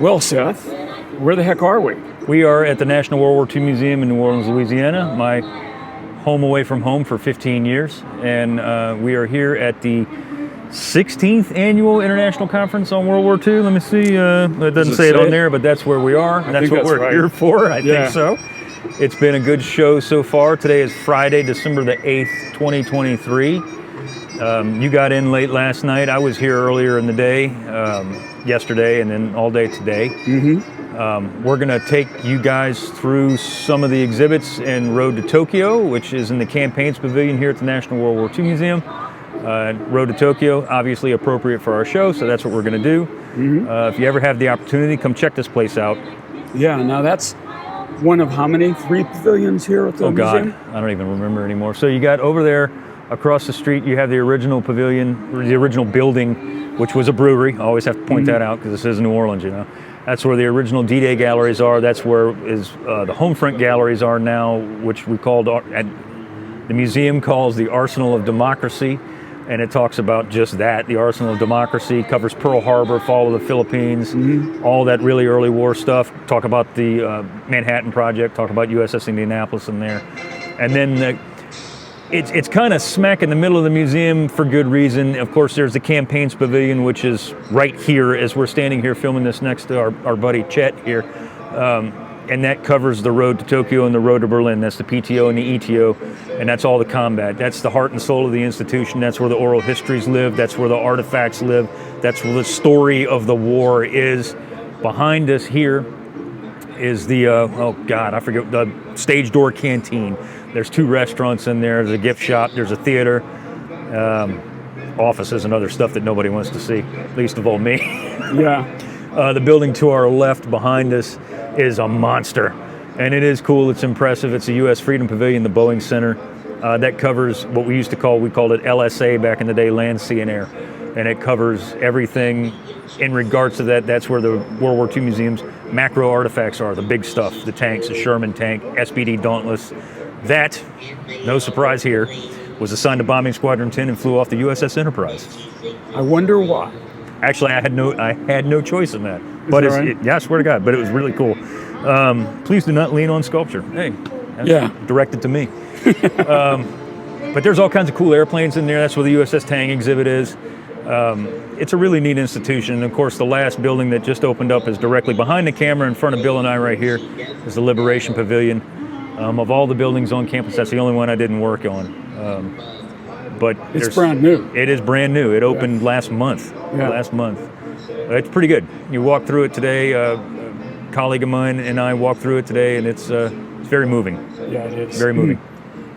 Well, Seth, where the heck are we? We are at the National World War II Museum in New Orleans, Louisiana, my home away from home for 15 years. And we are here at the 16th Annual International Conference on World War II. Let me see. It doesn't say it on there, but that's where we are. That's what we're here for. I think so. It's been a good show so far. Today is Friday, December the 8th, 2023. You got in late last night. I was here earlier in the day, yesterday, and then all day today. We're going to take you guys through some of the exhibits in Road to Tokyo, which is in the Campaigns Pavilion here at the National World War II Museum. Road to Tokyo, obviously appropriate for our show, so that's what we're going to do. If you ever have the opportunity, come check this place out. Yeah, now that's one of how many? 3 pavilions here at the museum? God, I don't even remember anymore. So you got over there, across the street, you have the original pavilion, or the original building, which was a brewery. I always have to point that out because this is New Orleans, you know. That's where the original D-Day galleries are. That's where the home front galleries are now, which we called, the museum calls the Arsenal of Democracy. And it talks about just that. The Arsenal of Democracy covers Pearl Harbor, fall of the Philippines, all that really early war stuff. Talk about the Manhattan Project, talk about USS Indianapolis in there. And then it's kind of smack in the middle of the museum for good reason. Of course, there's the Campaigns Pavilion, which is right here as we're standing here filming this next to our buddy Chet here. And that covers the Road to Tokyo and the Road to Berlin. That's the PTO and the ETO, and that's all the combat. That's the heart and soul of the institution. That's where the oral histories live. That's where the artifacts live. That's where the story of the war is. Behind us here is the, the Stage Door Canteen. There's 2 restaurants in there. There's a gift shop. There's a theater. Offices and other stuff that nobody wants to see, least of all me. The building to our left behind us is a monster, and it is cool. It's impressive. It's a U.S. Freedom Pavilion, the Boeing Center. That covers what we called it LSA back in the day, Land, Sea, and Air. And it covers everything in regards to that. That's where the World War II Museum's macro artifacts are, the big stuff, the tanks, the Sherman tank, SPD Dauntless. That, no surprise here, was assigned to Bombing Squadron 10 and flew off the USS Enterprise. I wonder why. Actually, I had no choice in that. But I swear to God, but it was really cool. Please do not lean on sculpture. Hey, that's directed to me. But there's all kinds of cool airplanes in there. That's where the USS Tang exhibit is. It's a really neat institution. And of course, the last building that just opened up is directly behind the camera in front of Bill and I right here is the Liberation Pavilion. Of all the buildings on campus, that's the only one I didn't work on. But it's brand new. It is brand new. It opened last month. It's pretty good. You walk through it today. A colleague of mine and I walked through it today, and it's very moving. Yeah, it is. Very moving.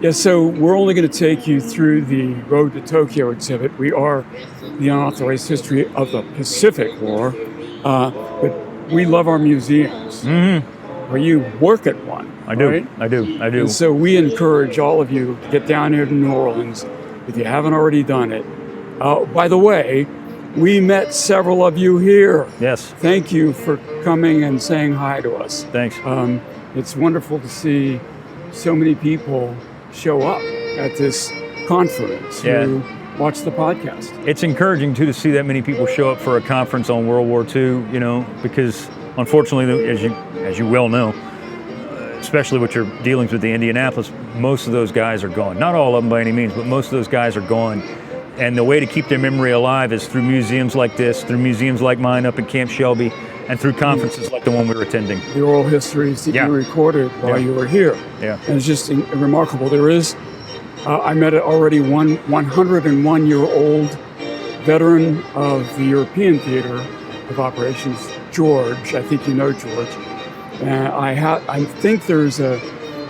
Yeah, so we're only going to take you through the Road to Tokyo exhibit. We are the unauthorized history of the Pacific War, but we love our museums. Well, you work at one. I do. Right? I do. And so we encourage all of you to get down here to New Orleans if you haven't already done it. By the way, we met several of you here. Yes. Thank you for coming and saying hi to us. Thanks. It's wonderful to see so many people show up at this conference who watch the podcast. It's encouraging, too, to see that many people show up for a conference on World War II, because unfortunately, as you well know, especially with your dealings with the Indianapolis, most of those guys are gone. Not all of them by any means, but most of those guys are gone. And the way to keep their memory alive is through museums like this, through museums like mine up in Camp Shelby, and through conferences like the one we were attending. The oral histories that you recorded while you were here. Yeah. And it's just remarkable. There is, I met already one 101-year-old veteran of the European Theater of Operations, George. I think you know George. And I think there's a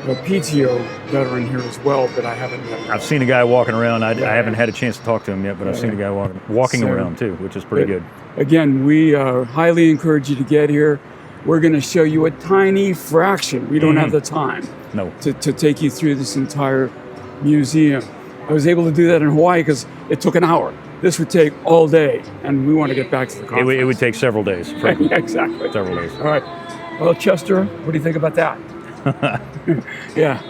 PTO veteran here as well, but I haven't met. I've seen a guy walking around. I haven't had a chance to talk to him yet, but I've seen a guy walking around too, which is pretty good. Again, we highly encourage you to get here. We're going to show you a tiny fraction. We don't have the time to take you through this entire museum. I was able to do that in Hawaii because it took an hour. This would take all day, and we want to get back to the conference. It would take several days. Exactly. Several days. All right. Well, Chester, what do you think about that? Yeah.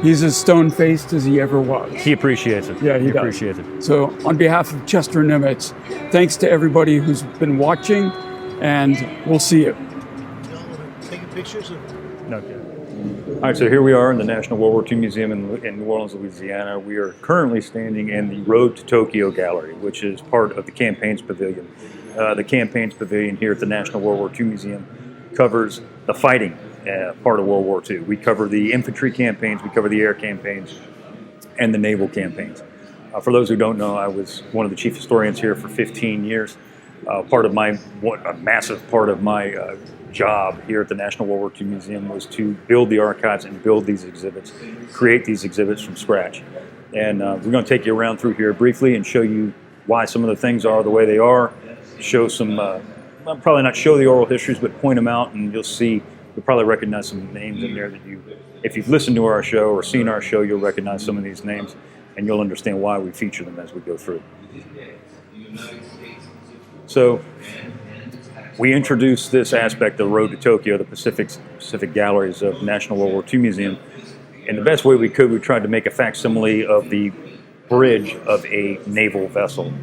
He's as stone-faced as he ever was. He appreciates it. Yeah, he does. Appreciates it. So on behalf of Chester Nimitz, thanks to everybody who's been watching and we'll see it. Taking pictures of. Okay. All right, so here we are in the National World War II Museum in New Orleans, Louisiana. We are currently standing in the Road to Tokyo Gallery, which is part of the Campaigns Pavilion. The Campaigns Pavilion here at the National World War II Museum covers the fighting part of World War II. We cover the infantry campaigns, we cover the air campaigns, and the naval campaigns. For those who don't know, I was one of the chief historians here for 15 years. A massive part of my job here at the National World War II Museum was to build the archives and build these exhibits, create these exhibits from scratch. And we're going to take you around through here briefly and show you why some of the things are the way they are, show some, well, probably not show the oral histories, but point them out, and you'll see, you'll probably recognize some names in there that if you've listened to our show or seen our show, you'll recognize some of these names, and you'll understand why we feature them as we go through. So, we introduced this aspect of the Road to Tokyo, the Pacific Galleries of National World War II Museum. In the best way we could, we tried to make a facsimile of the bridge of a naval vessel.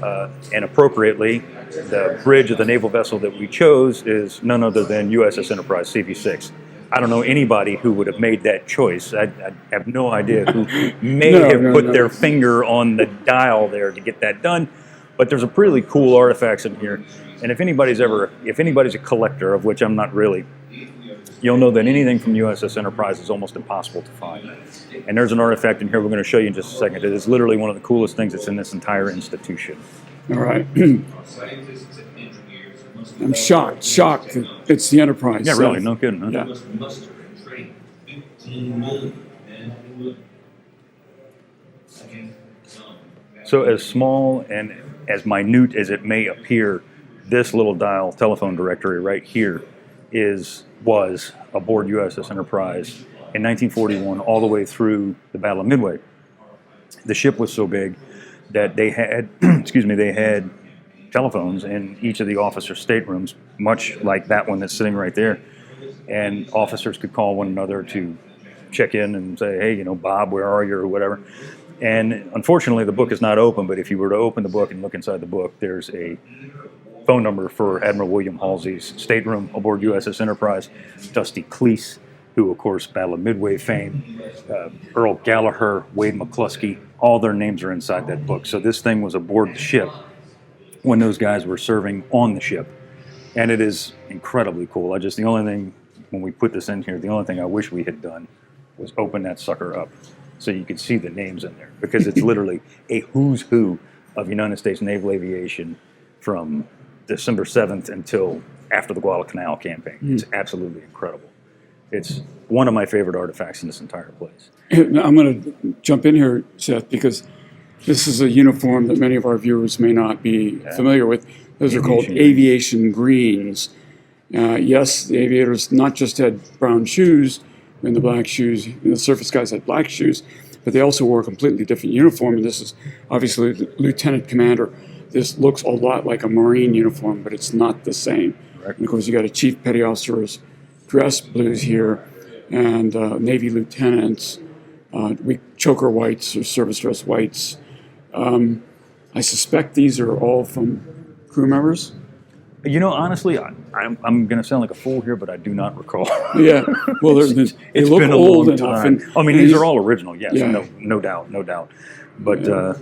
And appropriately, the bridge of the naval vessel that we chose is none other than USS Enterprise CV-6. I don't know anybody who would have made that choice. I have no idea who may have put their finger on the dial there to get that done. But there's a really cool artifacts in here. And if anybody's a collector, of which I'm not really, you'll know that anything from USS Enterprise is almost impossible to find. And there's an artifact in here we're going to show you in just a second. It is literally one of the coolest things that's in this entire institution. All right. I'm shocked that it's the Enterprise. Yeah, really, no kidding, huh? Yeah. So as small and as minute as it may appear, this little dial telephone directory right here was aboard USS Enterprise in 1941 all the way through the Battle of Midway. The ship was so big that they had, they had telephones in each of the officers' staterooms, much like that one that's sitting right there. And officers could call one another to check in and say, hey, Bob, where are you, or whatever. And unfortunately, the book is not open, but if you were to open the book and look inside the book, there's a phone number for Admiral William Halsey's stateroom aboard USS Enterprise. Dusty Cleese, who, of course, Battle of Midway fame, Earl Gallagher, Wade McCluskey, all their names are inside that book. So this thing was aboard the ship when those guys were serving on the ship. And it is incredibly cool. The only thing, when we put this in here, the only thing I wish we had done was open that sucker up so you could see the names in there, because it's literally a who's who of United States Naval Aviation from December 7th until after the Guadalcanal campaign. It's absolutely incredible. It's one of my favorite artifacts in this entire place. I'm going to jump in here, Seth, because this is a uniform that many of our viewers may not be familiar with. Those are called aviation greens. Yes, the aviators not just had brown shoes and the black shoes, and the surface guys had black shoes, but they also wore a completely different uniform. And this is obviously the lieutenant commander. This looks a lot like a Marine uniform, but it's not the same. Right. And of course, you got a chief petty officer's dress blues here, and Navy lieutenants, choker whites or service dress whites. I suspect these are all from crew members. Honestly, I'm going to sound like a fool here, but I do not recall. Yeah, well, they look been a old long enough. time. These are all original, yes, yeah. no doubt. But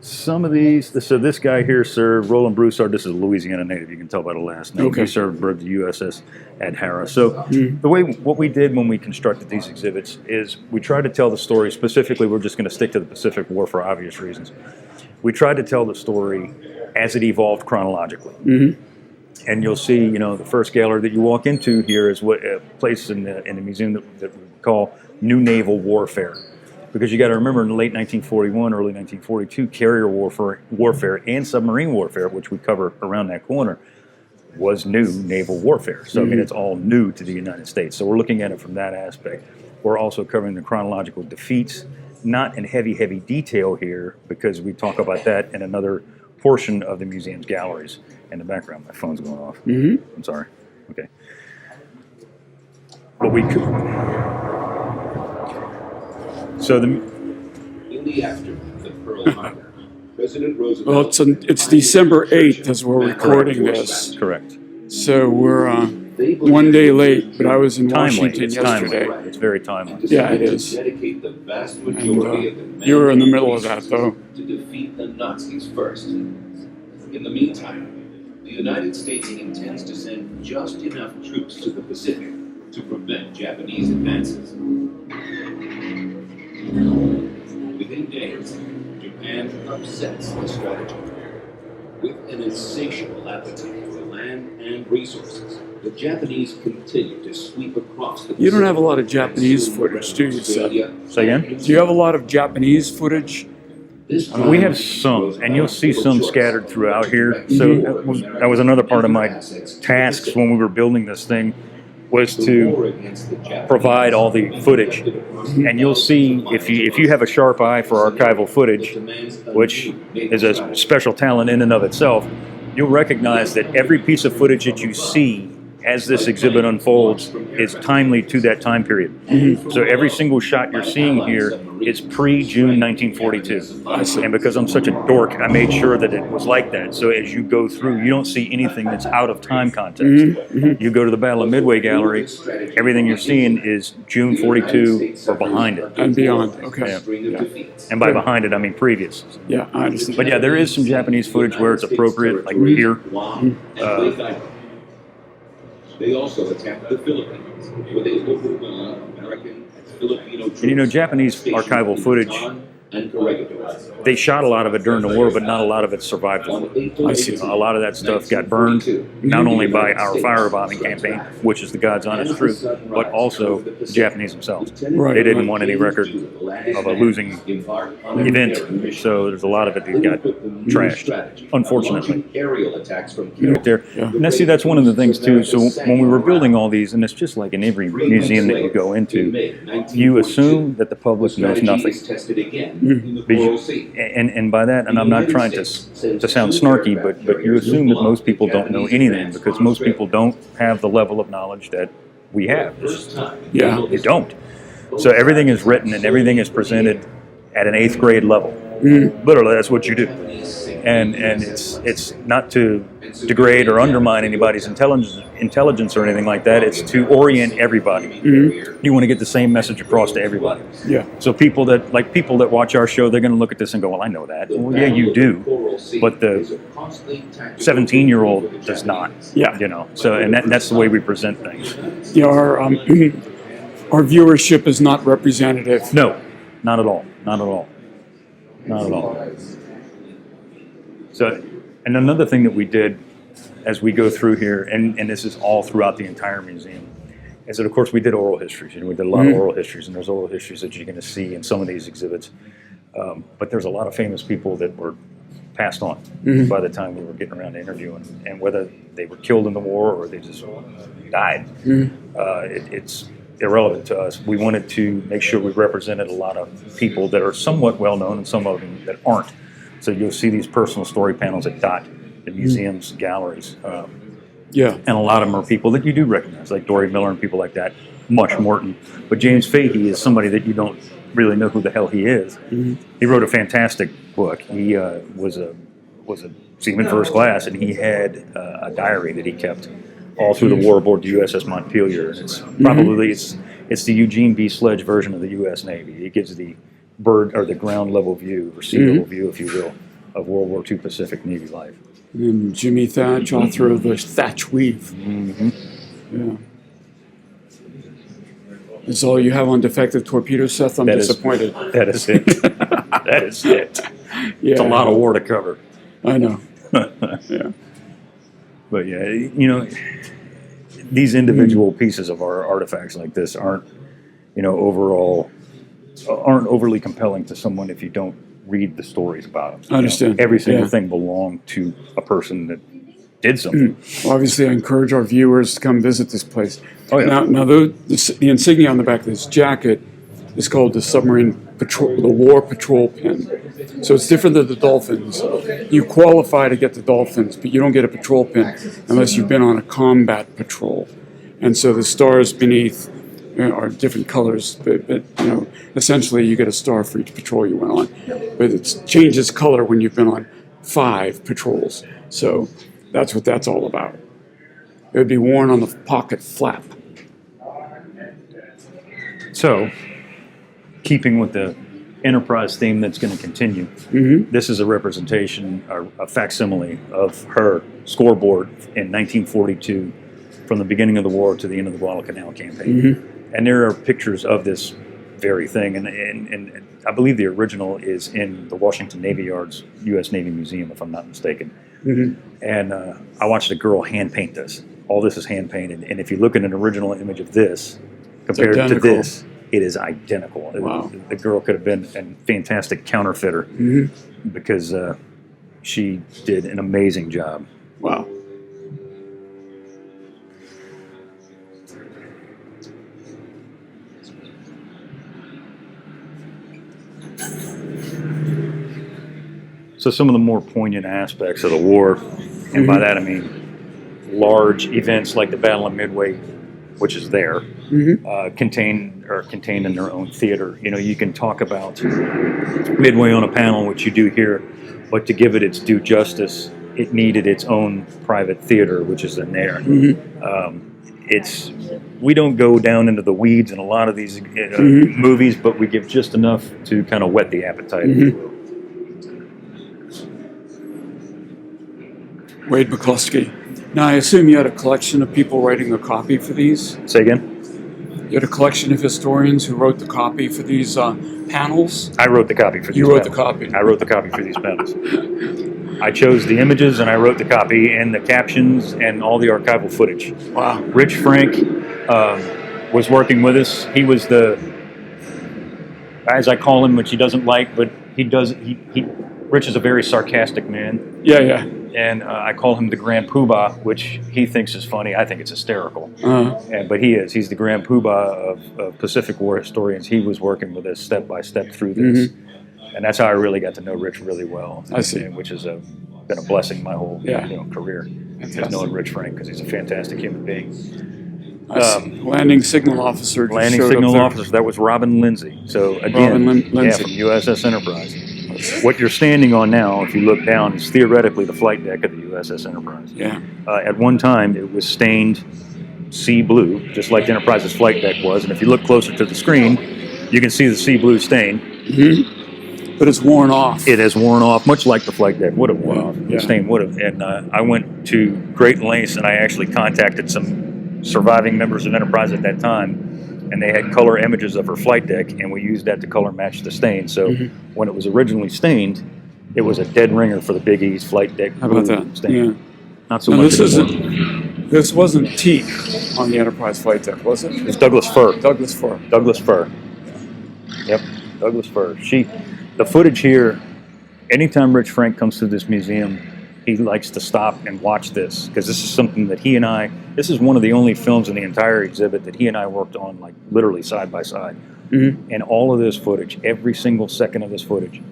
some of these, so this guy here served, Roland Broussard, this is a Louisiana native, you can tell by the last name. Okay. He served aboard the USS Adhara. So what we did when we constructed these exhibits is we tried to tell the story, specifically we're just going to stick to the Pacific War for obvious reasons. We tried to tell the story as it evolved chronologically. And you'll see, the first gallery that you walk into here is a place in the museum that we call New Naval Warfare. Because you got to remember, in the late 1941, early 1942, carrier warfare and submarine warfare, which we cover around that corner, was new naval warfare. So, it's all new to the United States. So we're looking at it from that aspect. We're also covering the chronological defeats, not in heavy detail here, because we talk about that in another portion of the museum's galleries. In the background, my phone's going off. I'm sorry. Okay. But we could. So in the aftermath of Pearl Harbor, President Roosevelt. Well, it's December 8th as we're recording this. Correct. So we're one day late, but I was in Timely. Washington It's yesterday. timely. It's very timely. Yeah, it is. Dedicate the vast And majority of the you were in the middle of that, though. to defeat the Nazis first. In the meantime, the United States intends to send just enough troops to the Pacific to prevent Japanese advances. Within days, Japan upsets the strategy. With an insatiable appetite for land and resources, the Japanese continue to sweep across the Pacific. You don't have a lot of Japanese footage, do you, Seth? Say again? Do you have a lot of Japanese footage? We have some, and you'll see some scattered throughout here. So that was another part of my tasks when we were building this thing, was to provide all the footage. And you'll see, if you have a sharp eye for archival footage, which is a special talent in and of itself, you'll recognize that every piece of footage that you see as this exhibit unfolds is timely to that time period. So every single shot you're seeing here is pre-June 1942. And because I'm such a dork, I made sure that it was like that. So as you go through, you don't see anything that's out of time context. You go to the Battle of Midway Gallery, everything you're seeing is June 42 or behind it. And beyond, okay. Yeah. And by behind it, I mean previous. Yeah, I understand. But yeah, there is some Japanese footage where it's appropriate, like here. They also attacked the Philippines, where they overwhelmed American and Filipino troops. And you know, Japanese archival footage, And corregidors. they shot a lot of it during the war, but not a lot of it survived the war. I see. A lot of that stuff got burned, not only by our firebombing campaign, which is the God's honest truth, but also the Japanese themselves. Right. They didn't want any record of a losing event, so there's a lot of it that got trashed, unfortunately. Aerial attacks from Right there. And that's, see, that's one of the things too. So when we were building all these, and it's just like in every museum that you go into, you assume that the public knows nothing. Tested again in the Coral Sea. And by that, and I'm not trying to sound snarky, but you assume that most people don't know anything because most people don't have the level of knowledge that we have. Yeah. You don't. So everything is written and everything is presented at an 8th grade level. Literally, that's what you do. And it's not to degrade or undermine anybody's intelligence or anything like that. It's to orient everybody. You want to get the same message across to everybody. Yeah. So people that watch our show, they're going to look at this and go, "Well, I know that." Well, yeah, you do, but the 17-year-old does not. Yeah. You know. So and that's the way we present things. Yeah, our viewership is not representative. No, not at all. Not at all. Not at all. So, and another thing that we did as we go through here, and this is all throughout the entire museum, is that of course we did oral histories. You know, we did a lot of oral histories, and there's oral histories that you're going to see in some of these exhibits. But there's a lot of famous people that were passed on by the time we were getting around to interviewing, and whether they were killed in the war or they just died, it's irrelevant to us. We wanted to make sure we represented a lot of people that are somewhat well known and some of them that aren't. So you'll see these personal story panels that dot the museum's galleries. Yeah. And a lot of them are people that you do recognize, like Dory Miller and people like that, Mush Morton. But James Fahey is somebody that you don't really know who the hell he is. He wrote a fantastic book. He was a seaman first class, and he had a diary that he kept all through the war aboard the USS Montpelier. And it's probably it's the Eugene B. Sledge version of the U.S. Navy. It gives the bird or the ground level view or sea level view, if you will, of World War II Pacific Navy life. And Jimmy Thatch, author of the Thatch Weave. Yeah. That's all you have on defective torpedoes, Seth? I'm disappointed. That is it. That is it. Yeah. It's a lot of war to cover. I know. Yeah. But yeah, you know, these individual pieces of our artifacts like this aren't overly compelling to someone if you don't read the stories about them. I understand. Every single thing belonged to a person that did something. Well, obviously, I encourage our viewers to come visit this place. Oh, yeah. Now the insignia on the back of this jacket is called the Submarine Patrol, the War Patrol Pin. So it's different than the Dolphins. You qualify to get the Dolphins, but you don't get a patrol pin unless you've been on a combat patrol. And so the stars beneath are different colors, but essentially you get a star for each patrol you went on. But it changes color when you've been on 5 patrols. So that's what that's all about. It would be worn on the pocket flap. So, keeping with the Enterprise theme that's going to continue, this is a representation, a facsimile of her scoreboard in 1942 from the beginning of the war to the end of the Guadalcanal campaign. And there are pictures of this very thing. And I believe the original is in the Washington Navy Yard's U.S. Navy Museum, if I'm not mistaken. And I watched a girl hand paint this. All this is hand painted. And if you look at an original image of this compared to this, it is identical. Wow. The girl could have been a fantastic counterfeiter because she did an amazing job. Wow. So some of the more poignant aspects of the war, and by that I mean large events like the Battle of Midway, which is there, contained in their own theater. You know, you can talk about Midway on a panel, which you do here, but to give it its due justice, it needed its own private theater, which is in there. We don't go down into the weeds in a lot of these movies, but we give just enough to kind of whet the appetite, if you will. Wade McCluskey. Now, I assume you had a collection of people writing a copy for these? Say again? You had a collection of historians who wrote the copy for these panels? I wrote the copy for these You wrote panels. the copy. I wrote the copy for these panels. I chose the images and I wrote the copy and the captions and all the archival footage. Wow. Rich Frank was working with us. He was the, as I call him, which he doesn't like, but Rich is a very sarcastic man. Yeah. And I call him the Grand Poobah, which he thinks is funny. I think it's hysterical. But he is. He's the Grand Poobah of Pacific War historians. He was working with us step by step through this. And that's how I really got to know Rich really well. I see. Which has been a blessing my whole career. Just knowing Rich Frank, because he's a fantastic human being. Landing signal officer. Landing signal officer. That was Robin Lindsay. So again, Lindsay. from USS Enterprise. What you're standing on now, if you look down, is theoretically the flight deck of the USS Enterprise. Yeah. At one time, it was stained sea blue, just like the Enterprise's flight deck was. And if you look closer to the screen, you can see the sea blue stain. But it's worn off. It has worn off, much like the flight deck would have worn off. Yeah. The stain would have. And I went to great lengths, and I actually contacted some surviving members of Enterprise at that time. And they had color images of her flight deck, and we used that to color match the stain. So when it was originally stained, it was a dead ringer for the Big E's flight deck. How about that? Stain. Yeah. Not so Now, much. this wasn't teak on the Enterprise flight deck, was it? It's Douglas fir. Douglas fir. Douglas fir. Yep, Douglas fir. The footage here, anytime Rich Frank comes to this museum, he likes to stop and watch this, because this is something that this is one of the only films in the entire exhibit that he and I worked on, like literally side by side. And all of this footage, every single second of this footage,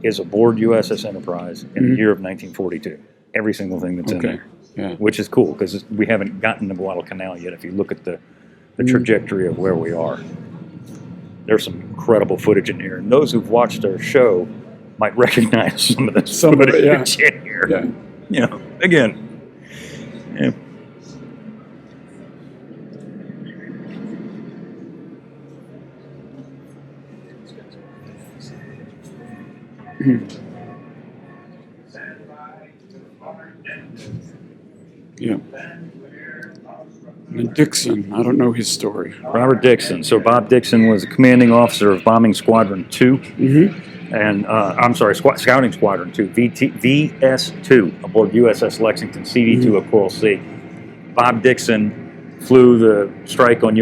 is aboard USS Enterprise in the year of 1942. Every single thing that's in there. Yeah. Which is cool, because we haven't gotten to Guadalcanal yet. If you look at the trajectory of where we are, there's some incredible footage in here. And those who've watched our show might recognize some of this footage in here. Yeah. You know, again, yeah. Yeah. And Dixon, I don't know his story. Robert Dixon. So Bob Dixon was a commanding officer of Bombing Squadron 2. And Scouting Squadron 2, VS2, aboard USS Lexington, CD2 at Coral Sea. Bob Dixon flew the strike on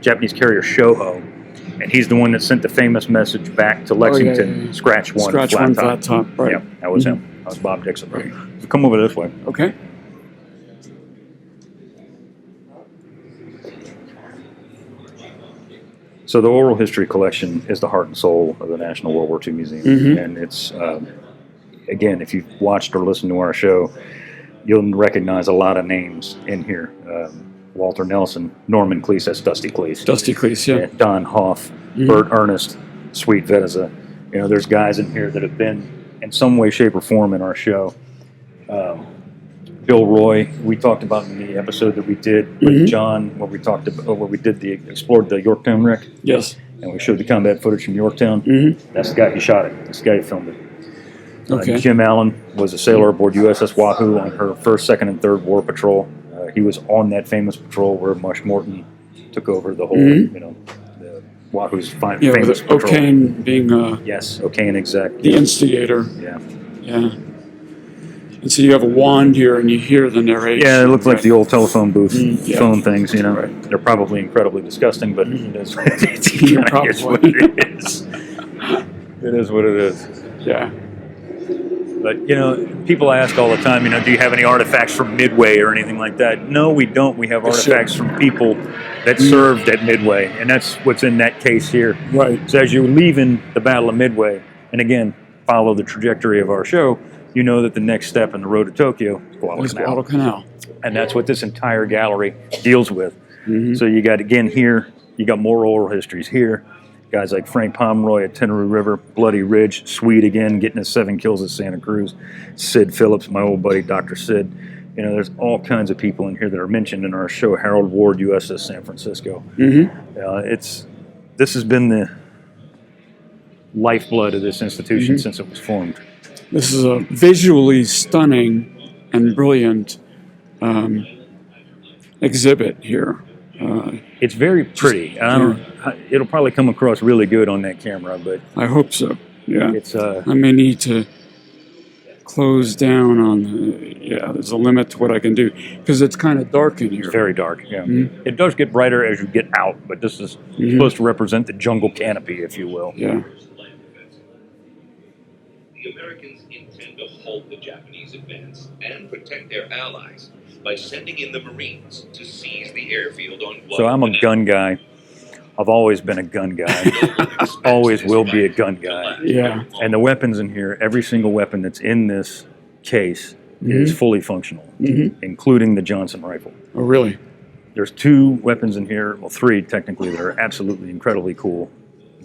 Japanese carrier Shoho, and he's the one that sent the famous message back to Lexington, Scratch one, flat top. Right. Yeah, that was him. That was Bob Dixon. Right. So come over this way. Okay. So the oral history collection is the heart and soul of the National World War II Museum. And it's, again, if you've watched or listened to our show, you'll recognize a lot of names in here. Walter Nelson, Norman Cleese, that's Dusty Cleese. Dusty Cleese, yeah. Don Hoff, Bert Ernest, Sweet Veteza. You know, there's guys in here that have been in some way, shape, or form in our show. Bill Roy. We talked about in the episode that we did with John, where we talked about where we did explored the Yorktown wreck. Yes. And we showed the combat footage from Yorktown. That's the guy who shot it. That's the guy who filmed it. Okay. Jim Allen was a sailor aboard USS Wahoo on her first, second, and third war patrol. He was on that famous patrol where Mush Morton took over the whole, the Wahoo's famous with patrol. O'Kane being Yes, O'Kane exec. the instigator. Yeah. Yeah. And so you have a wand here, and you hear the narration. Yeah, it looks like the old telephone booth phone things, Right. They're probably incredibly disgusting, but it is, what it is. It is what it is. Yeah. But, people ask all the time, do you have any artifacts from Midway or anything like that? No, we don't. We have artifacts from people that served at Midway, and that's what's in that case here. Right. So as you're leaving the Battle of Midway, and again, follow the trajectory of our show, you know that the next step in the road to Tokyo is Guadalcanal. And that's what this entire gallery deals with. So you got, again, here, you got more oral histories here. Guys like Frank Pomeroy at Tenerife River, Bloody Ridge, Swede again, getting his 7 kills at Santa Cruz. Sid Phillips, my old buddy, Dr. Sid. There's all kinds of people in here that are mentioned in our show. Harold Ward, USS San Francisco. This has been the lifeblood of this institution since it was formed. This is a visually stunning and brilliant exhibit here. It's very pretty. It'll probably come across really good on that camera, but I hope so. Yeah. it's I may need to close down on there's a limit to what I can do because it's kind of dark in here. very dark. Yeah, it does get brighter as you get out, but this is supposed to represent the jungle canopy, if you will. Yeah. The Americans intend to halt the Japanese advance and protect their allies by sending in the Marines to seize the airfield on Guadalcanal. So I'm a gun guy. I've always been a gun guy. Always will be a gun guy. Yeah. And the weapons in here, every single weapon that's in this case is fully functional, including the Johnson rifle. Oh, really? There's 2 weapons in here, well, 3 technically, that are absolutely incredibly cool,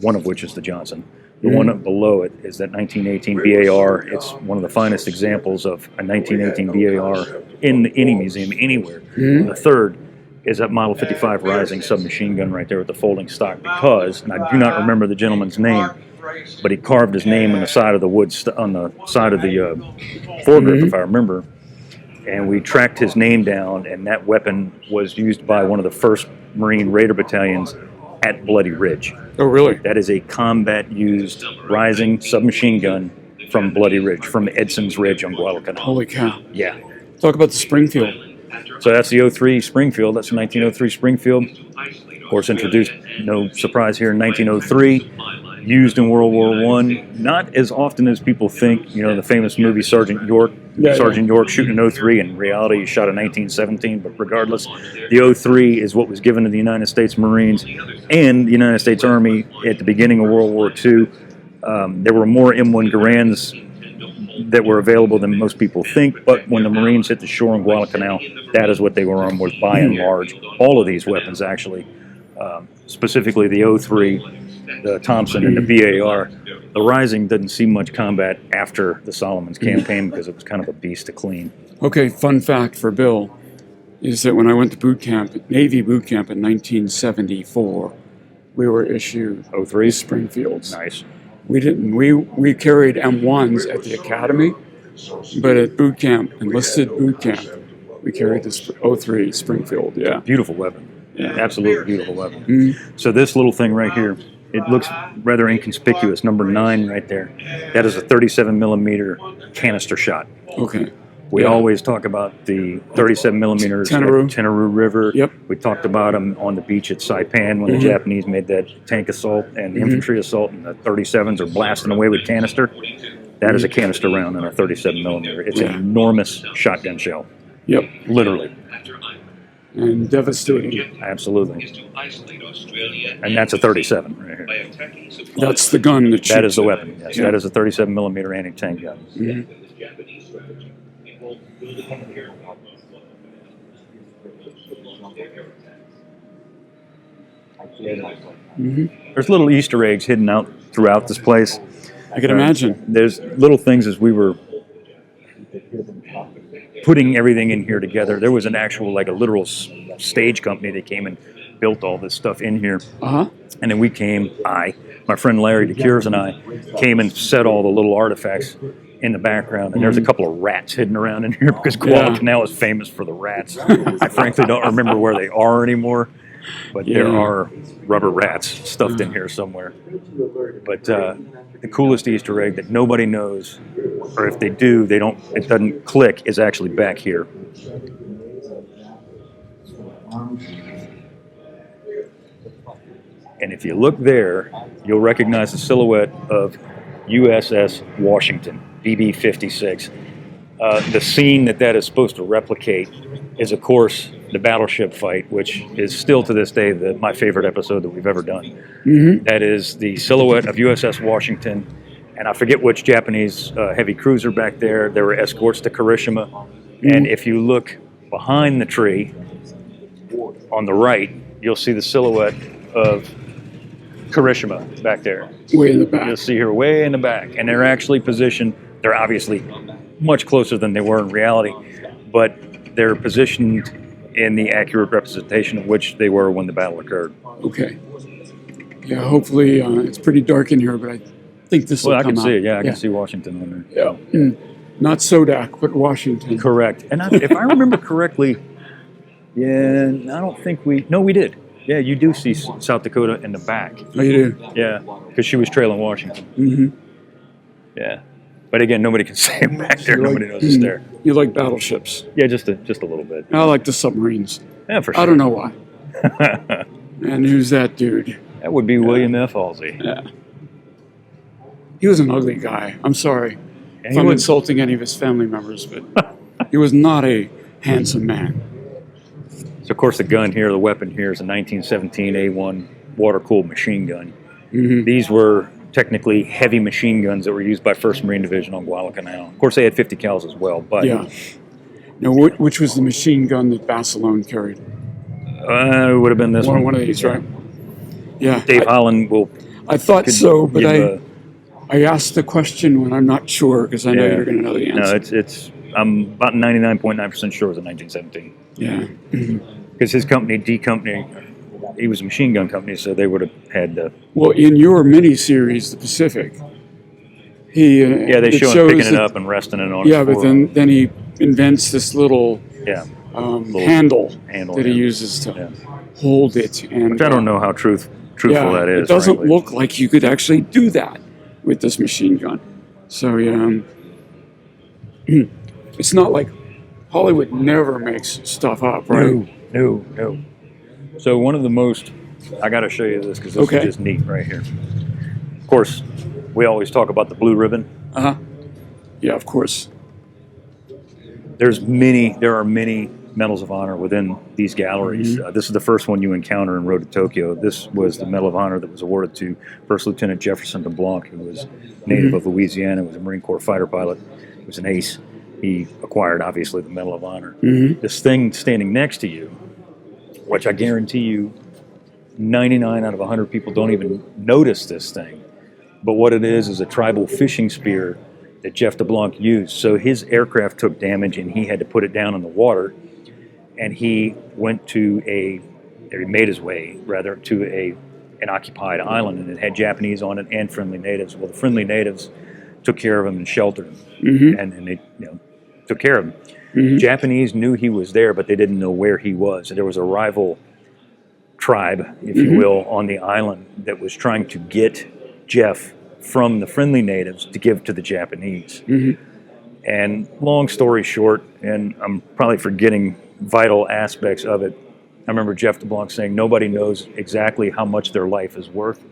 one of which is the Johnson. The one up below it is that 1918 BAR. It's one of the finest examples of a 1918 BAR in any museum anywhere. The third is that Model 55 Rising submachine gun right there with the folding stock because, and I do not remember the gentleman's name, but he carved his name on the side of the wood, on the side of the foregrip, if I remember. And we tracked his name down, and that weapon was used by one of the first Marine Raider battalions at Bloody Ridge. Oh, really? That is a combat-used Rising submachine gun from Bloody Ridge, from Edson's Ridge on Guadalcanal. Holy cow. Yeah. Talk about the Springfield. So that's the 03 Springfield. That's the 1903 Springfield. Of course, introduced, no surprise here, in 1903. Used in World War I. Not as often as people think. The famous movie Sergeant York. Sergeant York shooting in 03. In reality, he shot in 1917. But regardless, the 03 is what was given to the United States Marines and the United States Army at the beginning of World War II. There were more M1 Garands that were available than most people think, but when the Marines hit the shore in Guadalcanal, that is what they were armed with by and large. All of these weapons, actually, specifically the 03, the Thompson, and the BAR. The Rising didn't see much combat after the Solomons campaign because it was kind of a beast to clean. Okay, fun fact for Bill is that when I went to boot camp, Navy boot camp in 1974, we were issued 03 Springfields. Nice. We didn't. We carried M1s at the academy, but at boot camp, enlisted boot camp, we carried this 03 Springfield. Yeah. Beautiful weapon. Yeah. Absolutely beautiful weapon. So this little thing right here, it looks rather inconspicuous. Number 9 right there. That is a 37 millimeter canister shot. Okay. We always talk about the 37 millimeters at Tenerife River. Yep. We talked about them on the beach at Saipan when the Japanese made that tank assault and the infantry assault, and the 37s are blasting away with canister. That is a canister round in a 37 millimeter. It's an enormous shotgun shell. Yep. Literally. And devastating. Absolutely. And that's a 37 right here. That's the gun that shoots. That is the weapon. Yes, that is a 37 millimeter anti-tank gun. There's little Easter eggs hidden out throughout this place. I can imagine. There's little things as we were putting everything in here together. There was an actual, like a literal stage company that came and built all this stuff in here. Uh-huh. And then we came, my friend Larry DeCures and I came and set all the little artifacts in the background. And there's a couple of rats hidden around in here because Guadalcanal is famous for the rats. I frankly don't remember where they are anymore, but there are rubber rats stuffed in here somewhere. But the coolest Easter egg that nobody knows, or if they do, it doesn't click, is actually back here. And if you look there, you'll recognize the silhouette of USS Washington, BB-56. The scene that is supposed to replicate is, of course, the battleship fight, which is still to this day my favorite episode that we've ever done. Mm-hmm. That is the silhouette of USS Washington, and I forget which Japanese heavy cruiser back there. There were escorts to Kirishima, and if you look behind the tree on the right, you'll see the silhouette of Kirishima back there. Way in the back. You'll see her way in the back, and they're actually positioned. They're obviously much closer than they were in reality, but they're positioned in the accurate representation of which they were when the battle occurred. Okay. Yeah, hopefully it's pretty dark in here, but I think this will come out. I can see it. Yeah, I can see Washington on there. Yeah. Not Sodak, but Washington. Correct. And if I remember correctly, I don't think we did. Yeah, you do see South Dakota in the back. Oh, you do? Yeah, because she was trailing Washington. Mm-hmm. Yeah. But again, nobody can see it back there. Nobody knows it's there. You like battleships? Yeah, just a little bit. I like the submarines. Yeah, for sure. I don't know why. And who's that dude? That would be William F. Halsey. Yeah. He was an ugly guy. I'm sorry if I'm insulting any of his family members, but he was not a handsome man. So, of course, the gun here, the weapon here is a 1917 A1 water-cooled machine gun. Mm-hmm. These were technically heavy machine guns that were used by 1st Marine Division on Guadalcanal. Of course, they had 50 cals as well, but... Yeah. Now, which was the machine gun that Barcelona carried? It would have been this one. One of these, right? Yeah. Dave Holland will... I thought so, but I asked the question when I'm not sure, because I know you're going to know the answer. No, I'm about 99.9% sure it was in 1917. Yeah. Because his company, D Company, he was a machine gun company, so they would have had the... Well, in your mini-series, The Pacific, they show him picking it up and resting it on his but forearm. then he invents this little handle that he uses to hold it. And, which I don't know how truthful that is. It doesn't frankly. look like you could actually do that with this machine gun. So, it's not like Hollywood never makes stuff up, right? No. So one of the most, I got to show you this because this is just neat right here. Of course, we always talk about the blue ribbon. Uh-huh. Yeah, of course. There are many medals of honor within these galleries. Mm-hmm. This is the first one you encounter in Road to Tokyo. This was the Medal of Honor that was awarded to First Lieutenant Jefferson DeBlanc, who was native of Louisiana, was a Marine Corps fighter pilot. He was an ace. He acquired, obviously, the Medal of Honor. Mm-hmm. This thing standing next to you, which I guarantee you 99 out of 100 people don't even notice this thing. But what it is a tribal fishing spear that Jeff DeBlanc used. So his aircraft took damage and he had to put it down in the water. And he made his way to an occupied island, and it had Japanese on it and friendly natives. Well, the friendly natives took care of him and sheltered him, and they took care of him. Mm-hmm. Japanese knew he was there, but they didn't know where he was. There was a rival tribe, if you will, on the island that was trying to get Jeff from the friendly natives to give to the Japanese. Mm-hmm. And long story short, and I'm probably forgetting vital aspects of it, I remember Jeff DeBlanc saying, nobody knows exactly how much their life is worth,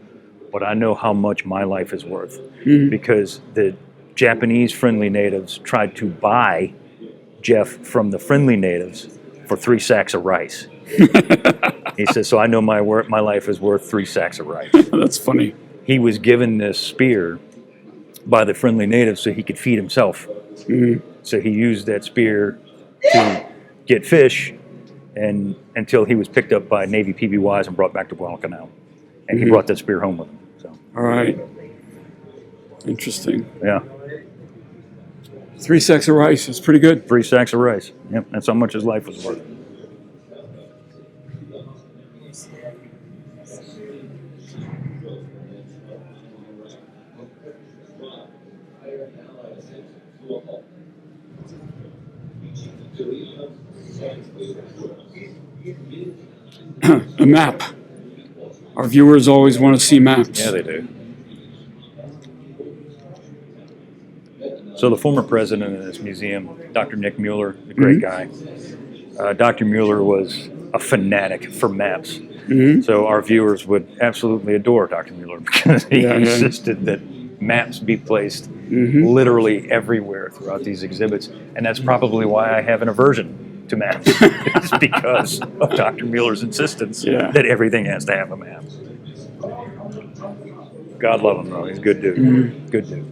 but I know how much my life is worth. Mm-hmm. Because the Japanese friendly natives tried to buy Jeff from the friendly natives for 3 sacks of rice. He says, so I know my life is worth 3 sacks of rice. That's funny. He was given this spear by the friendly natives so he could feed himself. Mm-hmm. So he used that spear to get fish and until he was picked up by Navy PBYs and brought back to Guadalcanal. And he brought that spear home with him. So. All right. Interesting. Yeah. 3 sacks of rice is pretty good. 3 sacks of rice. Yep, that's how much his life was worth. A map. Our viewers always want to see maps. Yeah, they do. So the former president of this museum, Dr. Nick Mueller, the great guy, Dr. Mueller was a fanatic for maps. So our viewers would absolutely adore Dr. Mueller because he insisted that maps be placed literally everywhere throughout these exhibits. And that's probably why I have an aversion to maps. It's because of Dr. Mueller's insistence that everything has to have a map. God love him, though. He's a good dude. Good dude.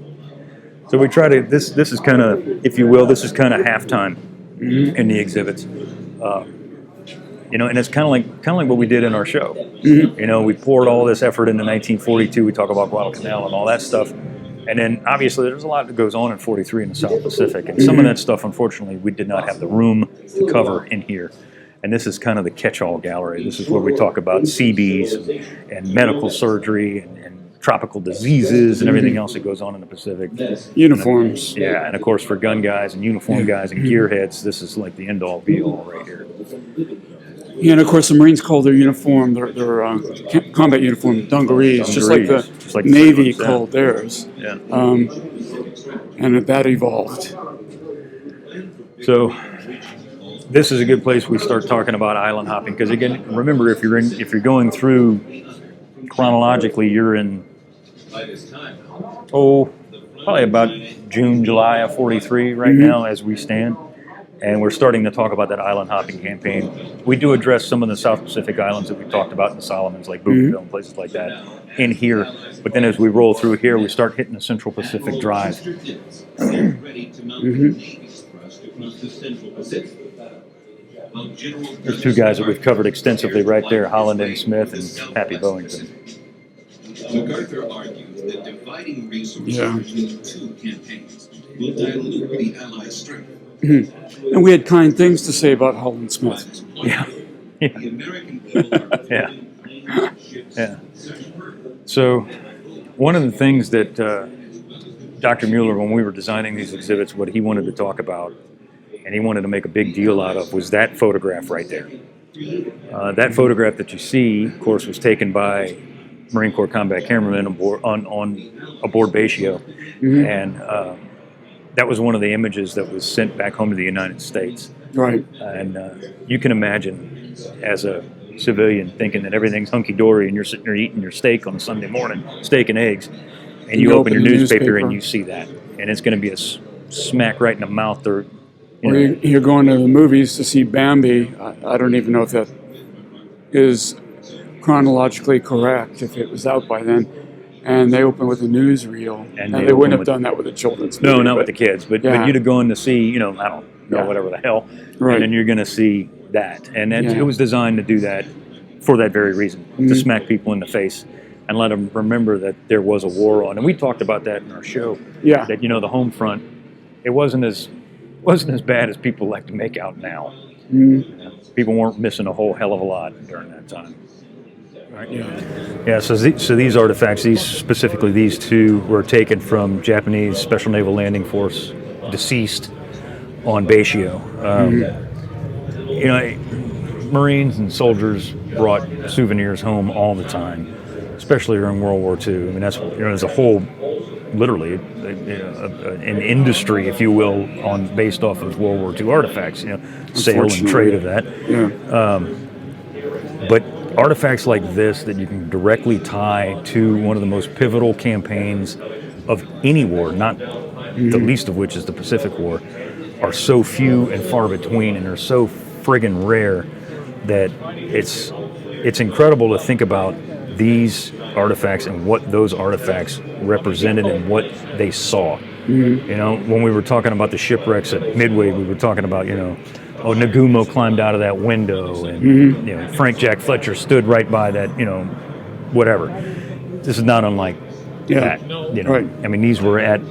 So we try to, this is kind of, if you will, this is kind of halftime in the exhibits. You know, and it's kind of like what we did in our show. You know, we poured all this effort into 1942. We talk about Guadalcanal and all that stuff. And then, obviously, there's a lot that goes on in 43 in the South Pacific. And some of that stuff, unfortunately, we did not have the room to cover in here. And this is kind of the catch-all gallery. This is where we talk about CBs and medical surgery and tropical diseases and everything else that goes on in the Pacific. Uniforms. And of course, for gun guys and uniform guys and gearheads, this is like the end-all, be-all right here. Yeah, and of course, the Marines call their uniform, their combat uniform, dungarees, just like the Navy called theirs. Yeah. And that evolved. So this is a good place we start talking about island hopping because, again, remember, if you're going through chronologically, you're in probably about June, July of 43 right now as we stand. And we're starting to talk about that island hopping campaign. We do address some of the South Pacific islands that we talked about in the Solomons, like Bougainville and places like that, in here. But then as we roll through here, we start hitting the Central Pacific Drive. There's two guys that we've covered extensively right there, Holland and Smith and Happy Bowington. MacArthur argued that dividing resources between two campaigns will dilute the Allied strength. And we had kind things to say about Holland Smith. The American people Yeah. So one of the things that Dr. Mueller, when we were designing these exhibits, what he wanted to talk about and he wanted to make a big deal out of was that photograph right there. That photograph that you see, of course, was taken by Marine Corps combat cameramen aboard Batio, and that was one of the images that was sent back home to the United States. Right. And you can imagine, as a civilian, thinking that everything's hunky-dory and you're sitting there eating your steak on a Sunday morning, steak and eggs, and you open your newspaper and you see that. And it's going to be a smack right in the mouth. Or you're going to the movies to see Bambi. I don't even know if that is chronologically correct, if it was out by then. And they open with a newsreel, and they wouldn't have done that with the children's movie. No, not with the kids, but you'd have gone to see, I don't know, whatever the hell, right. And then you're going to see that. And it was designed to do that for that very reason, to smack people in the face and let them remember that there was a war on. And we talked about that in our show, that, the home front, it wasn't as bad as people like to make out now. People weren't missing a whole hell of a lot during that time. Right. Yeah. So these artifacts, specifically these two, were taken from Japanese Special Naval Landing Force deceased on Batio. Marines and soldiers brought souvenirs home all the time, especially during World War II. I mean, that's there's a whole, literally, an industry, if you will, based off of World War II artifacts. Sale and trade of that. But artifacts like this that you can directly tie to one of the most pivotal campaigns of any war, not the least of which is the Pacific War, are so few and far between, and are so friggin' rare that it's incredible to think about these artifacts and what those artifacts represented and what they saw. When we were talking about the shipwrecks at Midway, we were talking about, Nagumo climbed out of that window, and Frank Jack Fletcher stood right by that, whatever. This is not unlike that. Right. I mean, these were at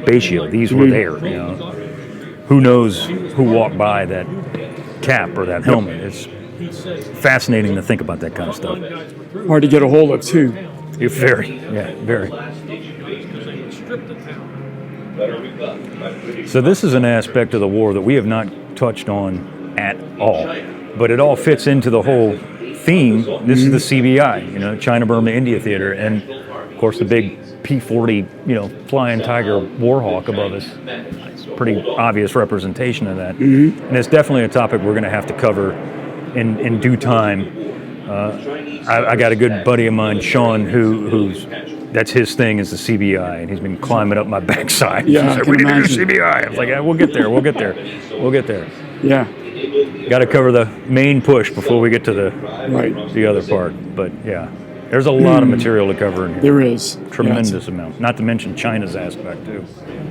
spatial. These were there. You know, who knows who walked by that cap or that helmet? It's fascinating to think about that kind of stuff. Hard to get a hold of too. Very. So this is an aspect of the war that we have not touched on at all, but it all fits into the whole theme. This is the CBI, you know, China-Burma India Theater, and of course the big P-40, you know, flying tiger warhawk above us. It's a pretty obvious representation of that, and it's definitely a topic we're going to have to cover in due time. I got a good buddy of mine, Sean, who's that's his thing is the CBI, and he's been climbing up my backside. Yeah, I like, can we need to do imagine. CBI. I was like, yeah, we'll get there. Yeah. Got to cover the main push before we get to Right. the other part. But yeah, there's a lot of material to cover in here. There is. Tremendous amount. Not to mention China's aspect too.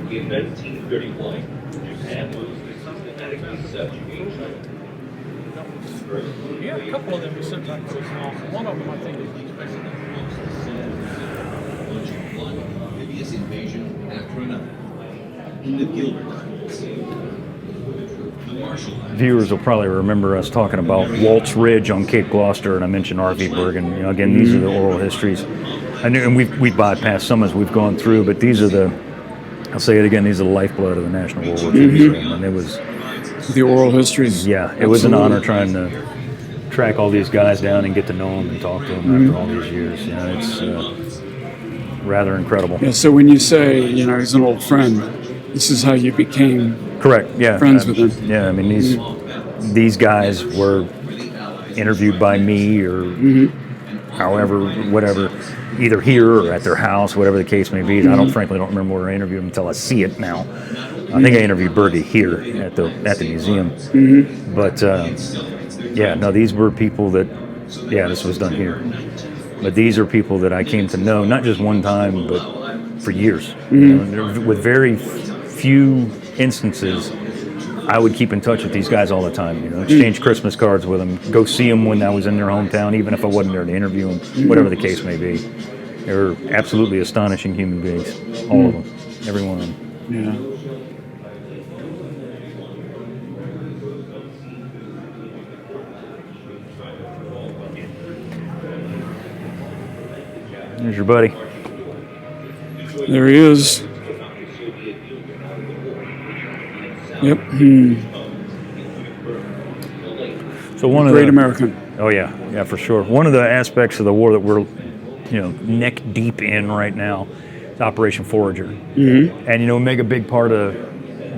In 1931, Japan was systematically subjugated. Yeah, a couple of them we sometimes goes off. One of them I think is Previous invasion after another. In the Gilbert Islands. The Marshall Islands. Viewers will probably remember us talking about Waltz Ridge on Cape Gloucester, and I mentioned R.V. Bergen. You know, again, these are the oral histories. And we bypassed some as we've gone through, but these are I'll say it again, these are the lifeblood of the National World War II Museum. And it was, The oral histories. yeah, it was an honor trying to track all these guys down and get to know them and talk to them after all these years. You know, it's rather incredible. Yeah, so when you say, you know, he's an old friend, this is how you became Correct. Yeah. friends with him. Yeah. I mean, these guys were interviewed by me or however, whatever, either here or at their house, whatever the case may be. I frankly don't remember where I interviewed them until I see it now. I think I interviewed Birdie here at the museum. But yeah, no, these were people that, yeah, this was done here. But these are people that I came to know, not just one time, but for years. You know, with very few instances, I would keep in touch with these guys all the time. You know, exchange Christmas cards with them, go see them when I was in their hometown, even if I wasn't there to interview them, whatever the case may be. They were absolutely astonishing human beings, all of them, every one of them. Yeah. There's your buddy. There he is. Yep. So one of Great the American. Oh yeah, for sure. One of the aspects of the war that we're, you know, neck deep in right now is Operation Forager, and you know, make a big part of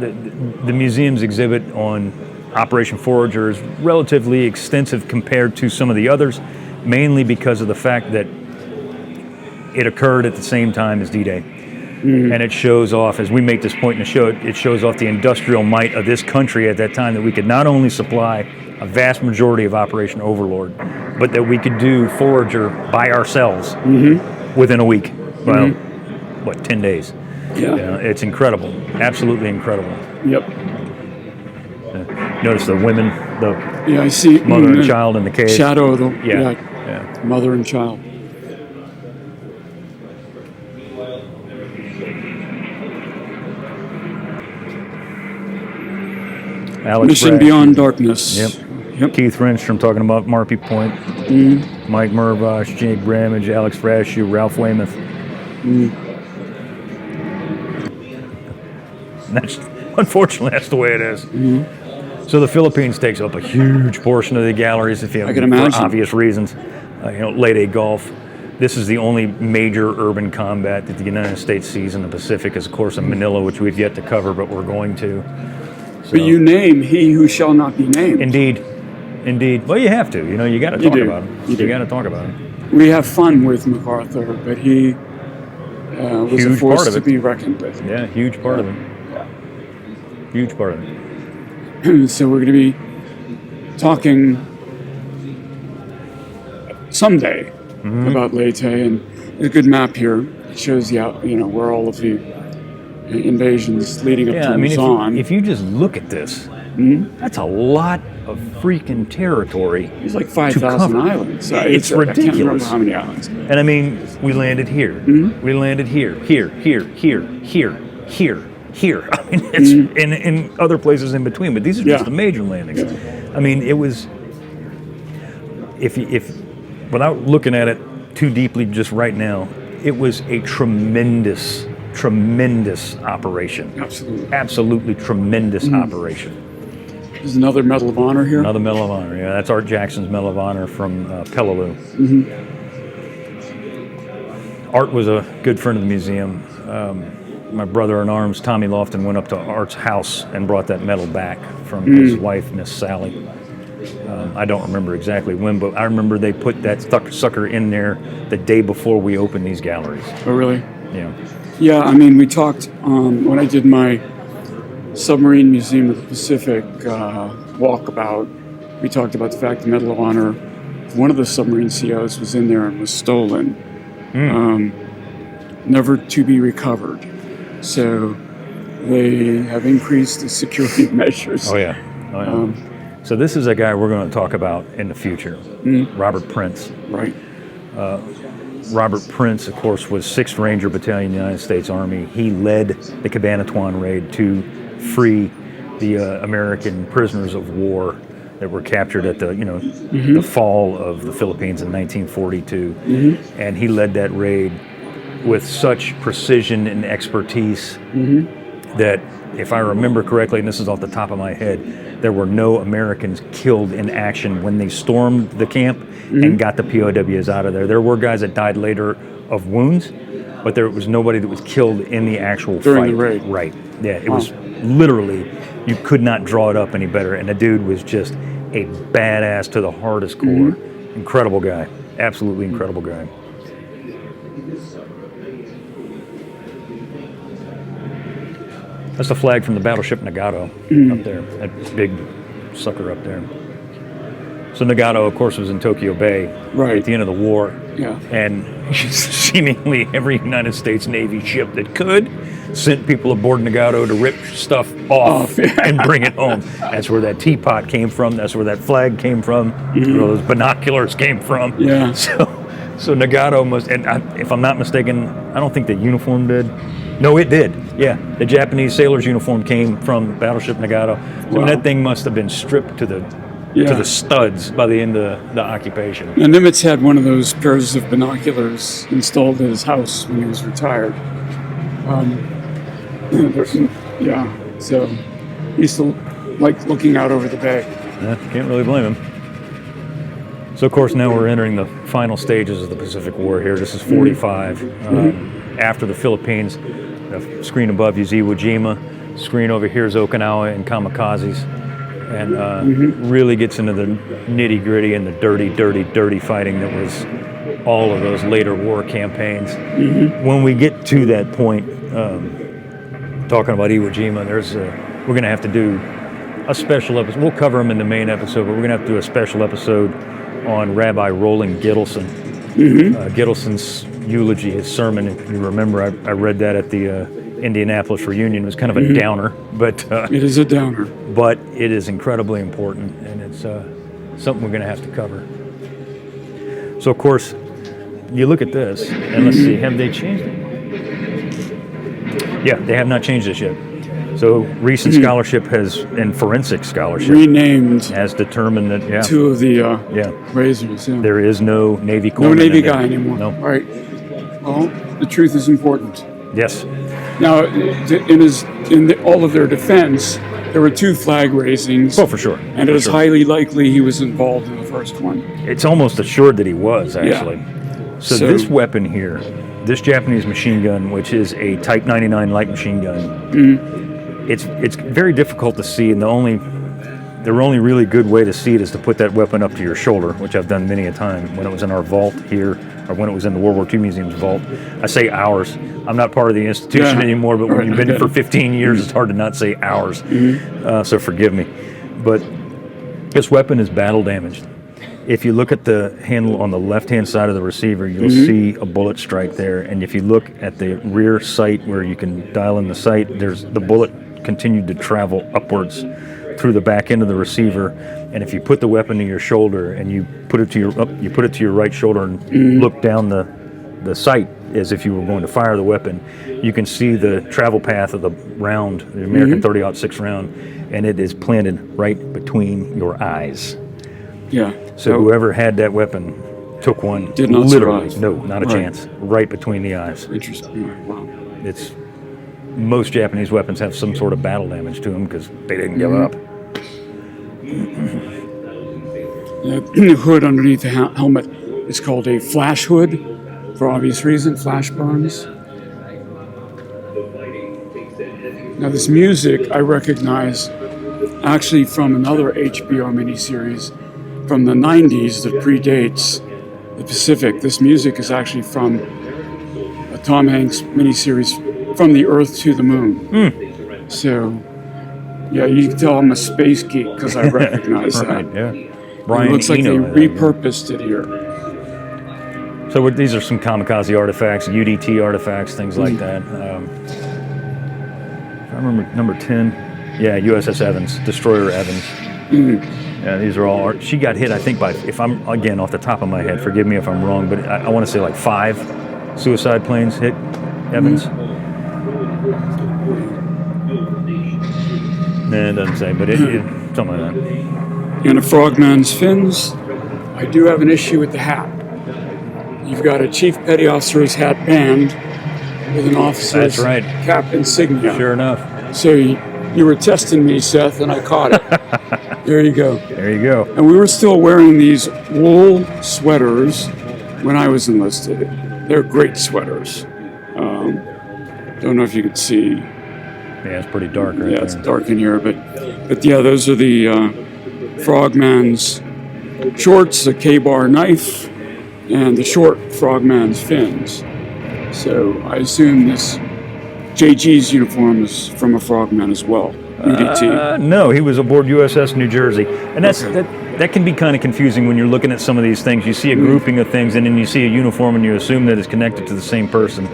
the museum's exhibit on Operation Forager is relatively extensive compared to some of the others, mainly because of the fact that it occurred at the same time as D-Day. And it shows off, as we make this point in the show, it shows off the industrial might of this country at that time, that we could not only supply a vast majority of Operation Overlord, but that we could do Forager by ourselves within a week. Well, 10 days? Yeah. It's incredible, absolutely incredible. Yep. Notice the women, the Yeah, I see. mother and child in the cave. Shadow of the Yeah. mother and child. Alex Mission Brash. Beyond Darkness. Yep. Keith Renstrom talking about Marpy Point. Mike Mervosh, Jake Bramage, Alex Frashu, Ralph Weymouth. That's, unfortunately, that's the way it is. So the Philippines takes up a huge portion of the galleries, if you I can imagine. for obvious reasons. You know, Leyte Gulf. This is the only major urban combat that the United States sees in the Pacific, is of course in Manila, which we've yet to cover, but we're going to. So, But you name he who shall not be named. Indeed. Well, you have to. You know, you got to talk do. about him. You do. You got to talk about him. We have fun with MacArthur, but he was Huge a part force of to it. be reckoned with. Yeah, huge part of it. Huge part of it. So we're going to be talking someday about Leyte, and there's a good map here. It shows you how, you know, where all of the invasions leading up Yeah, to I mean, Luzon. if you just look at this, that's a lot of freaking territory. There's like to 5,000 cover. islands. It's I can't remember ridiculous. how many islands. And I mean, we landed here. We landed here, here, here. I mean, it's in other places in between, but these are just the major landings. I mean, it was, if without looking at it too deeply just right now, it was a tremendous operation. Absolutely tremendous operation. There's another Medal of Honor here. Another Medal of Honor, yeah. That's Art Jackson's Medal of Honor from Peleliu. Art was a good friend of the museum. My brother in arms, Tommy Lofton, went up to Art's house and brought that medal back from his wife, Miss Sally. I don't remember exactly when, but I remember they put that sucker in there the day before we opened these galleries. Oh, really? Yeah. Yeah, I mean, we talked when I did my Submarine Museum of the Pacific walkabout. We talked about the fact the Medal of Honor, one of the submarine COs was in there and was stolen, never to be recovered. So they have increased the security measures. Oh yeah. So this is a guy we're going to talk about in the future, Robert Prince. Right. Robert Prince, of course, was 6th Ranger Battalion, United States Army. He led the Cabanatuan raid to free the American prisoners of war that were captured at the, the fall of the Philippines in 1942. And he led that raid with such precision and expertise that, if I remember correctly, and this is off the top of my head, there were no Americans killed in action when they stormed the camp and got the POWs out of there. There were guys that died later of wounds, but there was nobody that was killed in the actual During fight. the raid. Right. Yeah, it was literally, you could not draw it up any better. And the dude was just a badass to the hardest core. Incredible guy. Absolutely incredible guy. That's the flag from the battleship Nagato up there, that big sucker up there. So Nagato, of course, was in Tokyo Bay at the end of the war. Yeah. And seemingly every United States Navy ship that could sent people aboard Nagato to rip stuff off and bring it home. That's where that teapot came from. That's where that flag came from. Where those binoculars came from. Yeah. So Nagato must, and if I'm not mistaken, I don't think the uniform did. No, it did. Yeah, the Japanese sailor's uniform came from Battleship Nagato. So that thing must have been stripped to the studs by the end of the occupation. And Nimitz had one of those pairs of binoculars installed at his house when he was retired. So he used to like looking out over the bay. Yeah, can't really blame him. So, of course, now we're entering the final stages of the Pacific War here. This is 45. After the Philippines, the screen above you is Iwo Jima. Screen over here is Okinawa and Kamakazi's. And really gets into the nitty-gritty and the dirty fighting that was all of those later war campaigns. When we get to that point, talking about Iwo Jima, we're going to have to do a special episode. We'll cover them in the main episode, but we're going to have to do a special episode on Rabbi Roland Gittleson. Gittleson's eulogy, his sermon, if you remember, I read that at the Indianapolis reunion. It was kind of a downer, but it is a downer. But it is incredibly important, and it's something we're going to have to cover. So, of course, you look at this, and let's see, have they changed it? Yeah, they have not changed this yet. So, recent scholarship and forensic scholarship renamed has determined that two of the razors. Yeah. There is no Navy corpsman. No Navy guy anymore. No. All right. Well, the truth is important. Yes. Now, in all of their defense, there were 2 flag raisings. Oh, for sure. And it is highly likely he was involved in the first one. It's almost assured that he was, actually. Yeah. So this weapon here, this Japanese machine gun, which is a Type 99 light machine gun, it's very difficult to see, and the only really good way to see it is to put that weapon up to your shoulder, which I've done many a time when it was in our vault here, or when it was in the World War II Museum's vault. I say ours. I'm not part of the institution anymore, but when you've been for 15 years, it's hard to not say ours. So forgive me. But this weapon is battle damaged. If you look at the handle on the left-hand side of the receiver, you'll see a bullet strike there. And if you look at the rear sight where you can dial in the sight, the bullet continued to travel upwards through the back end of the receiver. And if you put the weapon to your shoulder and you put it to your right shoulder and look down the sight, as if you were going to fire the weapon. You can see the travel path of the round, the American 30-06 round, and it is planted right between your eyes. Yeah. So whoever had that weapon took one. Did not literally, survive. no, not a chance. Right between the eyes. Interesting. Wow. It's most Japanese weapons have some sort of battle damage to them because they didn't give up. The hood underneath the helmet is called a flash hood, for obvious reason, flash burns. Now this music I recognize actually from another HBO miniseries from the 90s that predates the Pacific. This music is actually from a Tom Hanks miniseries, From the Earth to the Moon. So, yeah, you can tell I'm a space geek because I recognize Right, that. yeah. Brian It looks like Eno they had that, yeah. repurposed it here. So these are some Kamakazi artifacts, UDT artifacts, things like that. If I remember number 10, yeah, USS Evans, Destroyer Evans. Yeah, these are all art. She got hit, I think, by, if I'm, again, off the top of my head, forgive me if I'm wrong, but I want to say like 5 suicide planes hit Evans. Nah, it doesn't say, but it something like that. And a frogman's fins. I do have an issue with the hat. You've got a chief petty officer's hat band with an officer's That's right. cap insignia. Sure enough. So you were testing me, Seth, and I caught it. There you go. There you go. And we were still wearing these wool sweaters when I was enlisted. They're great sweaters. Don't know if you could see. Yeah, it's pretty dark right Yeah, there. it's dark in here, but yeah, those are the frogman's shorts, a K-bar knife, and the short frogman's fins. So I assume this JG's uniform is from a frogman as well. UDT. No, he was aboard USS New Jersey, and that can be kind of confusing when you're looking at some of these things. You see a grouping of things, and then you see a uniform, and you assume that it's connected to the same person.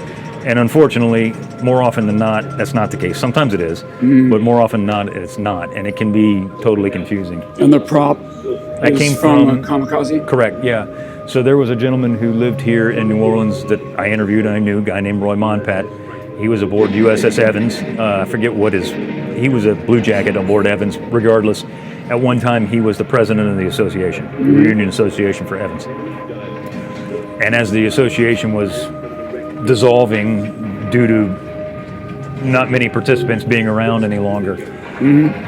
And unfortunately, more often than not, that's not the case. Sometimes it is, but more often than not, it's not, and it can be totally confusing. And the prop That is came from Kamakazi? Correct, yeah. So there was a gentleman who lived here in New Orleans that I interviewed, and I knew, a guy named Roy Monpat. He was aboard USS Evans. I forget what he was a blue jacket aboard Evans, regardless. At one time, he was the president of the association, the Reunion Association for Evans. And as the association was dissolving due to not many participants being around any longer,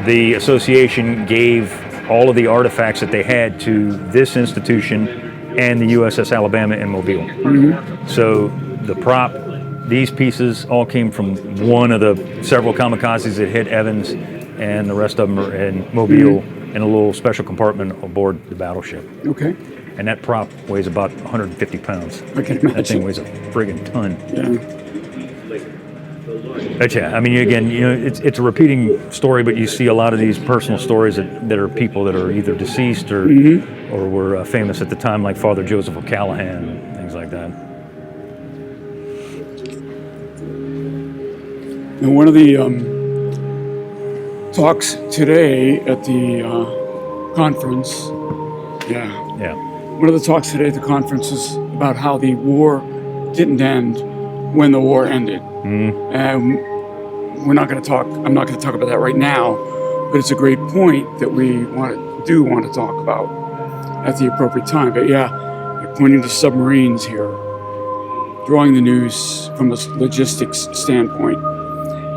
the association gave all of the artifacts that they had to this institution and the USS Alabama in Mobile. So the prop, these pieces all came from one of the several Kamakazis that hit Evans, and the rest of them are in Mobile in a little special compartment aboard the battleship. Okay. And that prop weighs about 150 pounds. I can imagine. That thing weighs a friggin' ton. Yeah. But yeah, I mean, again, it's a repeating story, but you see a lot of these personal stories that are people that are either deceased or were famous at the time, like Father Joseph O'Callahan, things like that. And one of the talks today at the conference, Yeah. one of the talks today at the conference is about how the war didn't end when the war ended. And I'm not going to talk about that right now, but it's a great point that we want to talk about at the appropriate time. But yeah, you're pointing to submarines here, drawing the news from a logistics standpoint.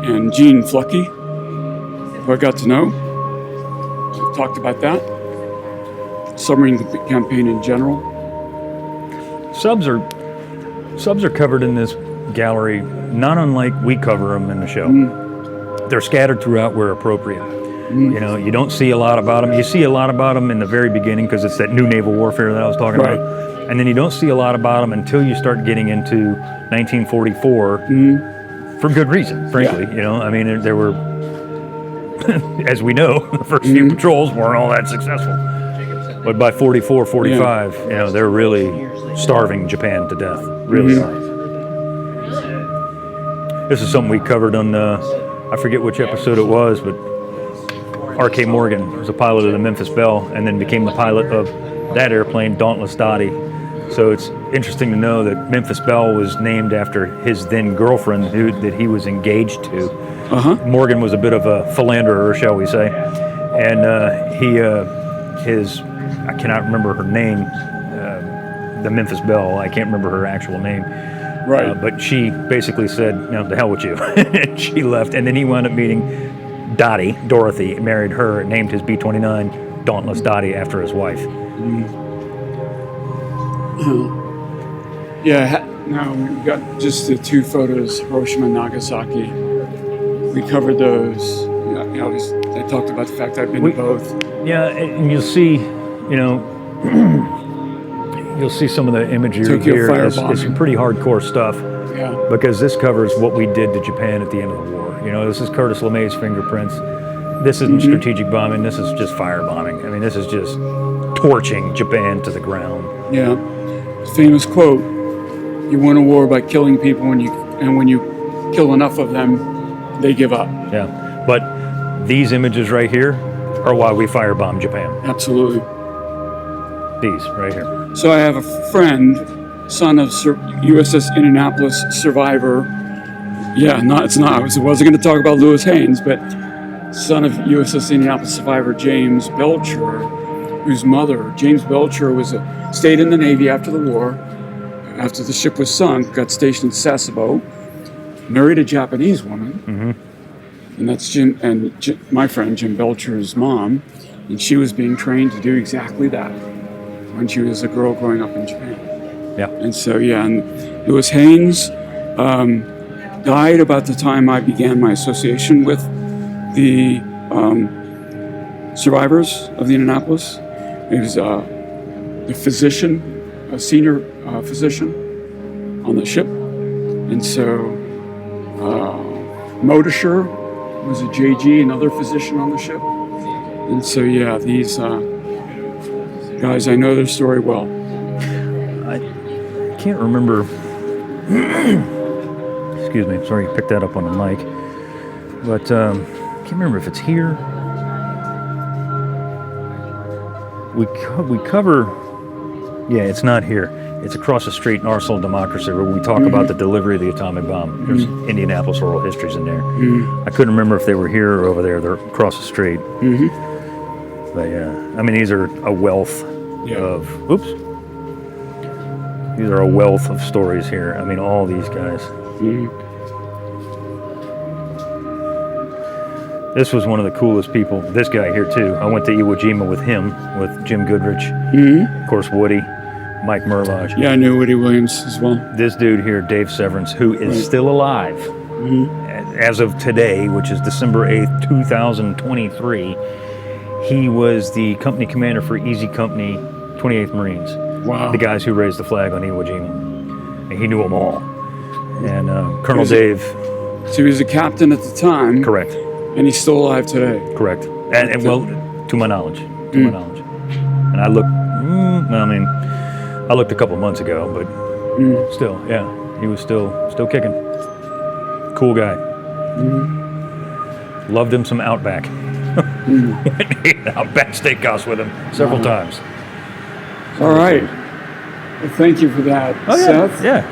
And Gene Flucky, who I got to know, talked about that. Submarine campaign in general. Subs are covered in this gallery, not unlike we cover them in the show. They're scattered throughout where appropriate. You don't see a lot about them. You see a lot about them in the very beginning because it's that new naval warfare that I was talking about. And then you don't see a lot about them until you start getting into 1944 for good reason, frankly. I mean, there were, as we know, the first few patrols weren't all that successful. But by 44, 45, they're really starving Japan to death. Really are. This is something we covered on, I forget which episode it was, but R.K. Morgan was a pilot of the Memphis Belle and then became the pilot of that airplane, Dauntless Dottie, So it's interesting to know that Memphis Belle was named after his then girlfriend that he was engaged to. Morgan was a bit of a philanderer, shall we say, and I cannot remember her name, the Memphis Belle. I can't remember her actual name. Right. But she basically said, "No, the hell with you," and she left. And then he wound up meeting Dorothy, married her, and named his B-29 Dauntless Dottie after his wife. Yeah, now we've got just the 2 photos, Hiroshima and Nagasaki. We covered those. They talked about the fact I've been to both. Yeah, and you'll see, you'll see some of the imagery Tokyo here. It's firebombing. some pretty hardcore stuff. Yeah. Because this covers what we did to Japan at the end of the war. This is Curtis LeMay's fingerprints. This isn't strategic bombing. This is just firebombing. I mean, this is just torching Japan to the ground. Yeah. Famous quote: "You win a war by killing people, and when you kill enough of them, they give up." Yeah. But these images right here are why we firebomb Japan. Absolutely. These right here. So I have a friend, son of USS Indianapolis survivor. Yeah, it's not. I wasn't going to talk about Lewis Haynes, but son of USS Indianapolis survivor James Belcher, whose mother, James Belcher, stayed in the Navy after the war. After the ship was sunk, got stationed in Sasebo, married a Japanese woman, and that's my friend Jim Belcher's mom, and she was being trained to do exactly that when she was a girl growing up in Japan. Yeah. And so, and Lewis Haynes died about the time I began my association with the survivors of the Indianapolis. He was the physician, a senior physician on the ship. And so Modisher was a JG, another physician on the ship. And so, these guys, I know their story well. I can't remember. Excuse me. Sorry, you picked that up on the mic. But I can't remember if it's here. We cover. Yeah, it's not here. It's across the street in Arsenal Democracy, where we talk about the delivery of the atomic bomb. There's Indianapolis oral histories in there. I couldn't remember if they were here or over there. They're across the street. But I mean, these are a wealth of. Oops. These are a wealth of stories here. I mean, all these guys. This was one of the coolest people. This guy here too. I went to Iwo Jima with him, with Jim Goodrich, of course Woody, Mike Merlodge. Yeah, I knew Woody Williams as well. This dude here, Dave Severance, who is still alive as of today, which is December 8th, 2023. He was the company commander for Easy Company, 28th Marines. Wow. The guys who raised the flag on Iwo Jima. And he knew them all. And Colonel Dave. So he was a captain at the time. Correct. And he's still alive today. Correct. And well, to my knowledge. And I looked, I looked a couple months ago, but still, he was still kicking. Cool guy. Loved him some Outback. Outback Steakhouse with him several times. All right. Well, thank you for that, Seth. Yeah.